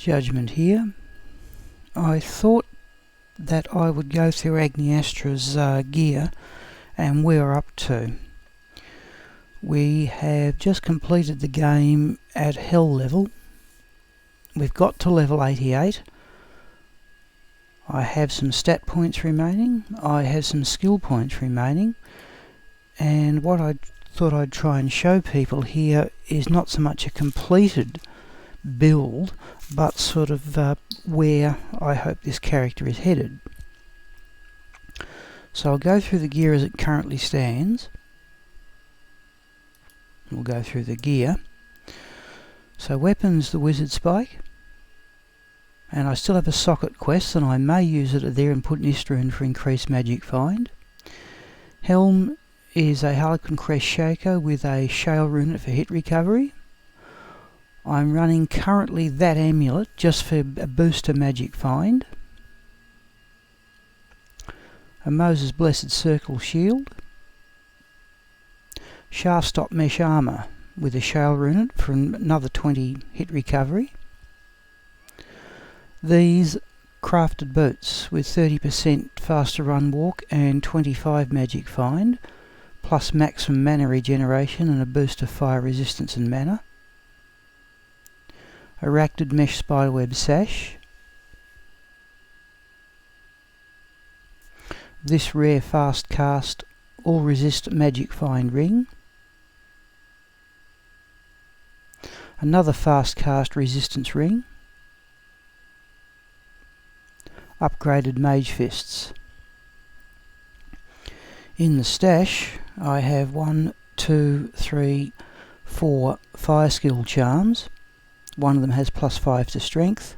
judgment here. I thought that I would go through Agneyastra's gear and where we're up to. We have just completed the game at hell level. We've got to level 88. I have some stat points remaining. I have some skill points remaining. And what I thought I'd try and show people here is not so much a completed build, but sort of where I hope this character is headed. So I'll go through the gear as it currently stands. We'll go through the gear. So weapons, the wizard spike, and I still have a socket quest, and I may use it there and put Agneyastra in for increased magic find. Helm is a Harlequin Crest Shaker with a Shale Rune for hit recovery. I'm running currently that amulet just for a boost to magic find. A Moses Blessed Circle shield. Shaft Stop Mesh Armour with a Shale Rune for another 20 hit recovery. These crafted boots with 30% faster run walk and 25 magic find, plus maximum mana regeneration and a boost of fire resistance and mana. A Racted Mesh Spiderweb Sash. This rare fast cast all resist magic find ring. Another fast cast resistance ring. Upgraded Mage Fists. In the stash I have 1, 2, 3, 4 fire skill charms. One of them has +5 to strength.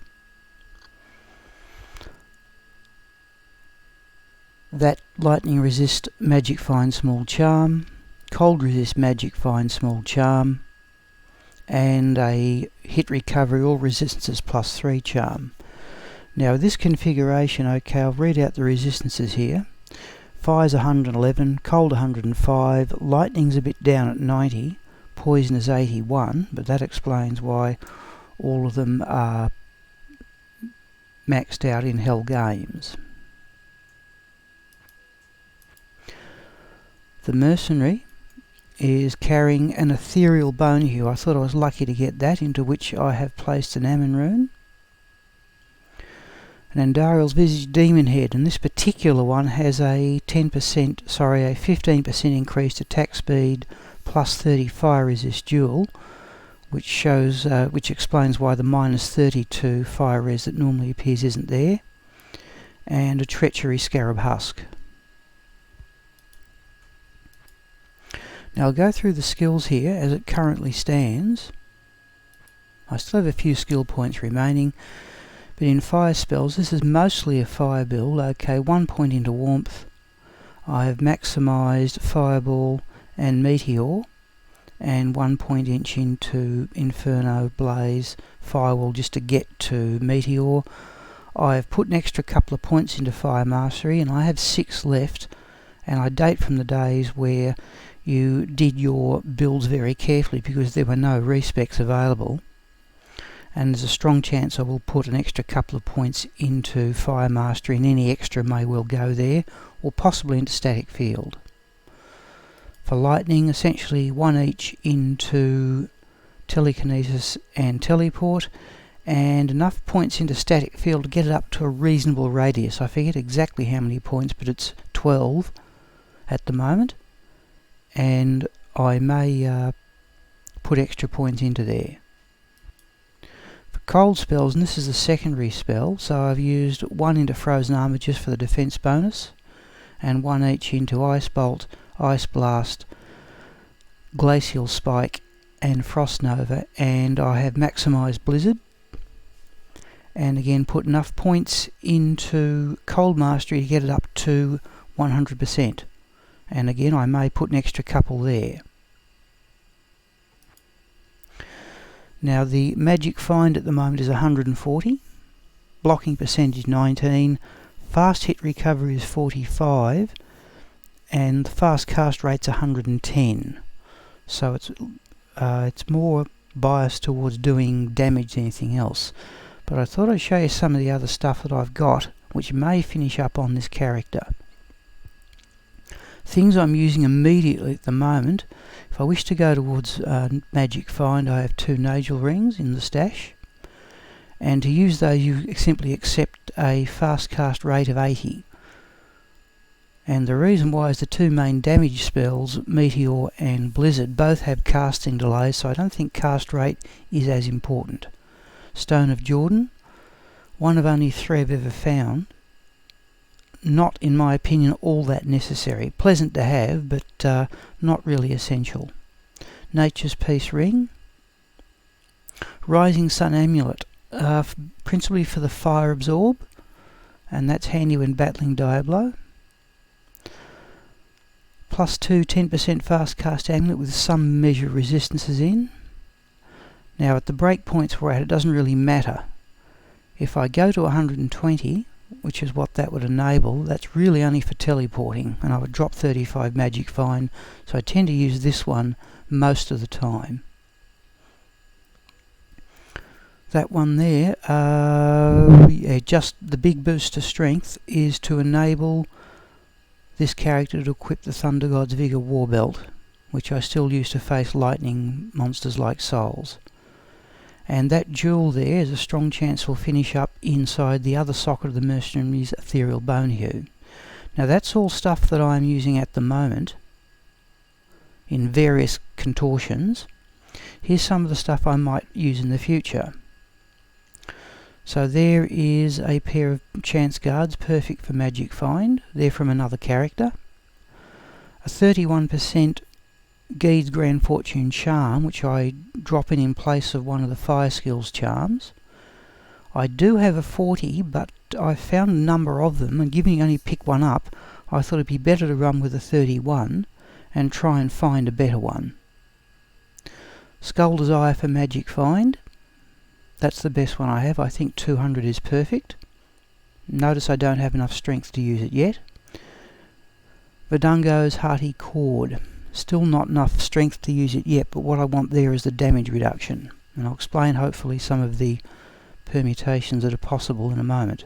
That lightning resist magic find small charm, cold resist magic find small charm, and a hit recovery all resistances +3 charm. Now this configuration, okay, I'll read out the resistances here. Fire's 111, cold 105, lightning's a bit down at 90, poison is 81, but that explains why all of them are maxed out in hell games. The mercenary is carrying an ethereal bone hue. I thought I was lucky to get that, into which I have placed an Ammon rune. An Andariel's Visage Demon Head, and this particular one has a 15% increased attack speed +30 fire resist dual, which shows, which explains why the -32 fire res that normally appears isn't there, and a Treachery Scarab Husk. Now I'll go through the skills here as it currently stands. I still have a few skill points remaining, but in fire spells this is mostly a fire build. Okay, 1 point into warmth. I have maximised Fireball and Meteor, and 1 point each into Inferno, Blaze, Firewall just to get to Meteor. I have put an extra couple of points into Fire Mastery, and I have 6 left, and I date from the days where you did your builds very carefully because there were no respecs available, and there's a strong chance I will put an extra couple of points into Fire Mastery, and any extra may well go there, or possibly into Static Field. For lightning, essentially 1 each into Telekinesis and Teleport, and enough points into Static Field to get it up to a reasonable radius. I forget exactly how many points, but it's 12 at the moment, and I may put extra points into there. For cold spells, and this is a secondary spell, so I've used 1 into Frozen Armour just for the defense bonus, and 1 each into Ice Bolt, Ice Blast, Glacial Spike and Frost Nova, and I have maximised Blizzard, and again put enough points into Cold Mastery to get it up to 100%, and again I may put an extra couple there. Now the magic find at the moment is 140, blocking percentage 19, fast hit recovery is 45, and the fast cast rate's 110. So it's more biased towards doing damage than anything else. but I thought I'd show you some of the other stuff that I've got which may finish up on this character. Things I'm using immediately at the moment. If I wish to go towards Magic Find, I have 2 Nagel rings in the stash, and to use those you simply accept a fast cast rate of 80. And the reason why is the 2 main damage spells, Meteor and Blizzard, both have casting delays, so I don't think cast rate is as important. Stone of Jordan, one of only 3 I've ever found. Not, in my opinion, all that necessary. Pleasant to have, but not really essential. Nature's Peace Ring. Rising Sun Amulet, principally for the Fire Absorb, and that's handy when battling Diablo. +2 10% fast cast amulet with some measure of resistances in. Now at the breakpoints we're at, it doesn't really matter. If I go to 120, which is what that would enable, that's really only for teleporting, and I would drop 35 Magic Find, so I tend to use this one most of the time. That one there, yeah, just the big boost to strength is to enable this character to equip the Thunder God's Vigor Warbelt, which I still use to face lightning monsters like souls. And that jewel there is a strong chance will finish up inside the other socket of the Mercenary's Ethereal Bonehew. Now that's all stuff that I'm using at the moment in various contortions. Here's some of the stuff I might use in the future. So there is a pair of Chance Guards, perfect for Magic Find. They're from another character. A 31% Geed's Grand Fortune Charm, which I drop in place of one of the Fire Skills charms. I do have a 40, but I found a number of them, and given you only pick one up, I thought it'd be better to run with a 31 and try and find a better one. Skull Desire for Magic Find. That's the best one I have. I think 200 is perfect. Notice I don't have enough strength to use it yet. Verdungo's Hearty Chord. Still not enough strength to use it yet, but what I want there is the damage reduction. And I'll explain hopefully some of the permutations that are possible in a moment.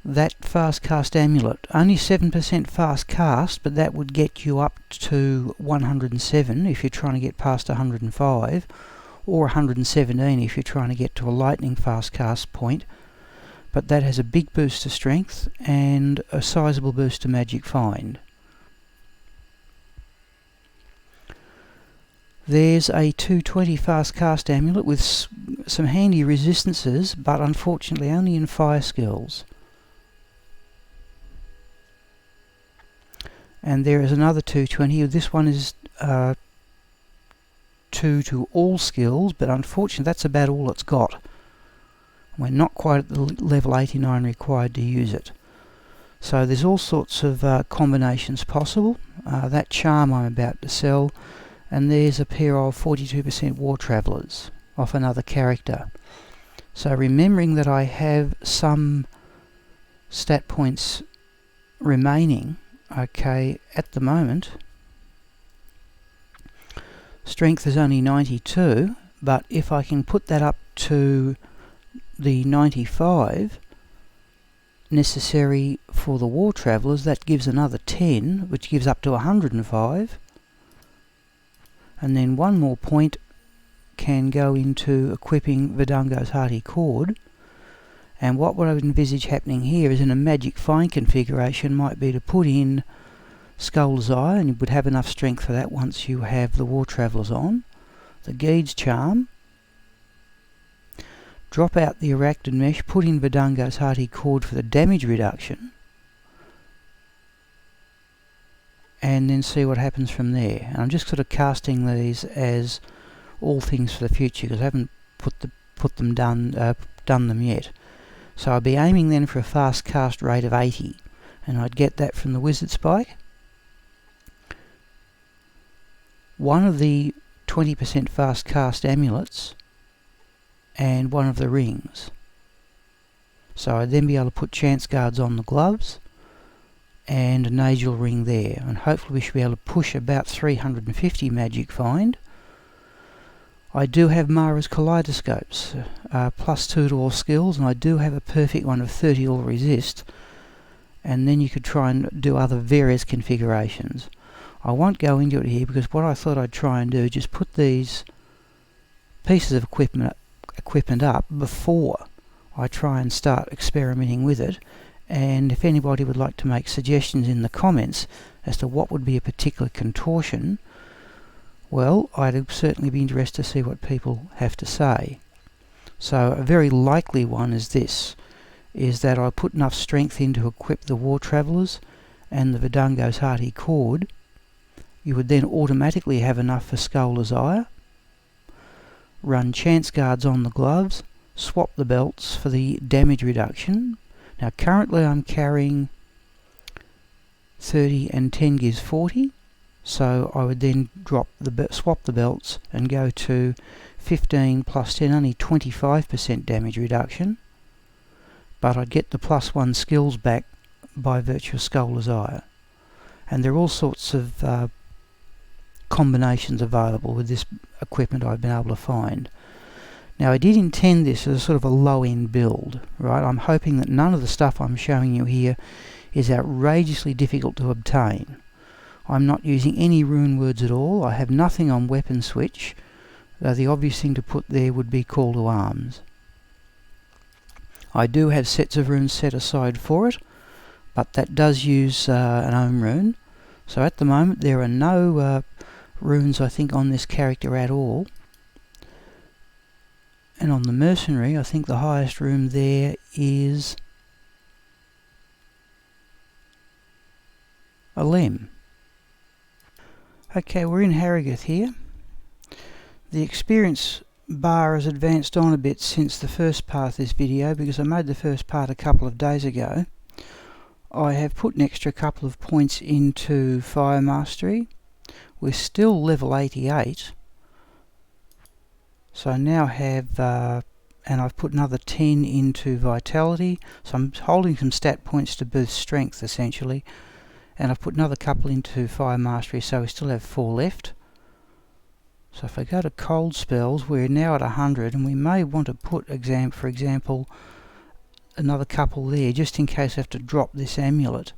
That fast cast amulet, only 7% fast cast, but that would get you up to 107 if you're trying to get past 105. Or 117 if you're trying to get to a lightning fast cast point, but that has a big boost to strength and a sizable boost to Magic Find. There's a 220 fast cast amulet with some handy resistances, but unfortunately only in Fire Skills. And there is another 220. This one is 2 to all skills, but unfortunately that's about all it's got. We're not quite at the level 89 required to use it. So there's all sorts of combinations possible. That charm I'm about to sell, and there's a pair of 42% War Travellers off another character. So remembering that I have some stat points remaining, okay, at the moment strength is only 92, but if I can put that up to the 95 necessary for the War Travellers, that gives another 10, which gives up to 105. And then one more point can go into equipping Verdungo's Hearty Chord. And what I would envisage happening here is in a Magic Find configuration might be to put in Skull Desire, and you would have enough strength for that once you have the War Travellers on. The Geed's Charm. Drop out the Arachnid Mesh, put in Verdungo's Hearty Chord for the damage reduction, and then see what happens from there. And I'm just sort of casting these as all things for the future because I haven't done them yet. So I'd be aiming then for a fast cast rate of 80, and I'd get that from the Wizard Spike. One of the 20% fast cast amulets and one of the rings. So I'd then be able to put Chance Guards on the gloves and a Nagel ring there, and hopefully we should be able to push about 350 Magic Find. I do have Mara's kaleidoscopes, +2 to all skills, and I do have a perfect one of 30 all resist, and then you could try and do other various configurations. I won't go into it here because what I thought I'd try and do is just put these pieces of equipment up before I try and start experimenting with it, and if anybody would like to make suggestions in the comments as to what would be a particular contortion, well, I'd certainly be interested to see what people have to say. So a very likely one is this, is that I put enough strength in to equip the War Travellers and the Verdungo's Hearty Cord. You would then automatically have enough for Scholar's Ire, run Chance Guards on the gloves, swap the belts for the damage reduction. Now currently I'm carrying 30 and 10 gives 40, so I would then swap the belts and go to 15 plus 10, only 25% damage reduction, but I'd get the +1 skills back by virtue of Scholar's Ire. And there are all sorts of combinations available with this equipment I've been able to find. Now I did intend this as a sort of a low-end build, right? I'm hoping that none of the stuff I'm showing you here is outrageously difficult to obtain. I'm not using any rune words at all. I have nothing on weapon switch, though the obvious thing to put there would be call to arms. I do have sets of runes set aside for it, but that does use an ohm rune. So at the moment there are no runes I think on this character at all. And on the mercenary I think the highest rune there is a lem. Okay, we're in Harrogate here. The experience bar has advanced on a bit since the first part of this video because I made the first part a couple of days ago. I have put an extra couple of points into Fire Mastery. We're still level 88, so I now have, and I've put another 10 into Vitality, so I'm holding some stat points to boost Strength essentially, and I've put another couple into Fire Mastery, so we still have 4 left. So if I go to cold spells, we're now at 100, and we may want to put, for example, another couple there, just in case I have to drop this amulet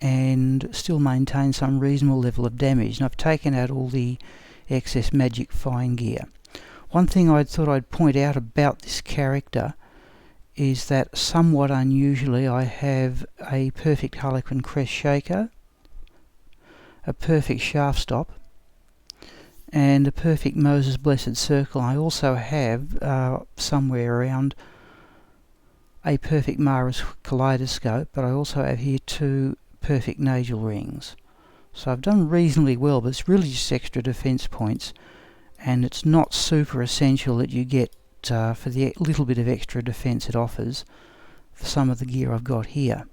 and still maintain some reasonable level of damage. And I've taken out all the excess magic fine gear. One thing I thought I'd point out about this character is that somewhat unusually I have a perfect Harlequin Crest Shaker, a perfect Shaft Stop, and a perfect Moses Blessed Circle. I also have somewhere around a perfect Mara's Kaleidoscope, but I also have here 2 perfect Nagel rings. So I've done reasonably well, but it's really just extra defense points, and it's not super essential that you get for the little bit of extra defense it offers for some of the gear I've got here.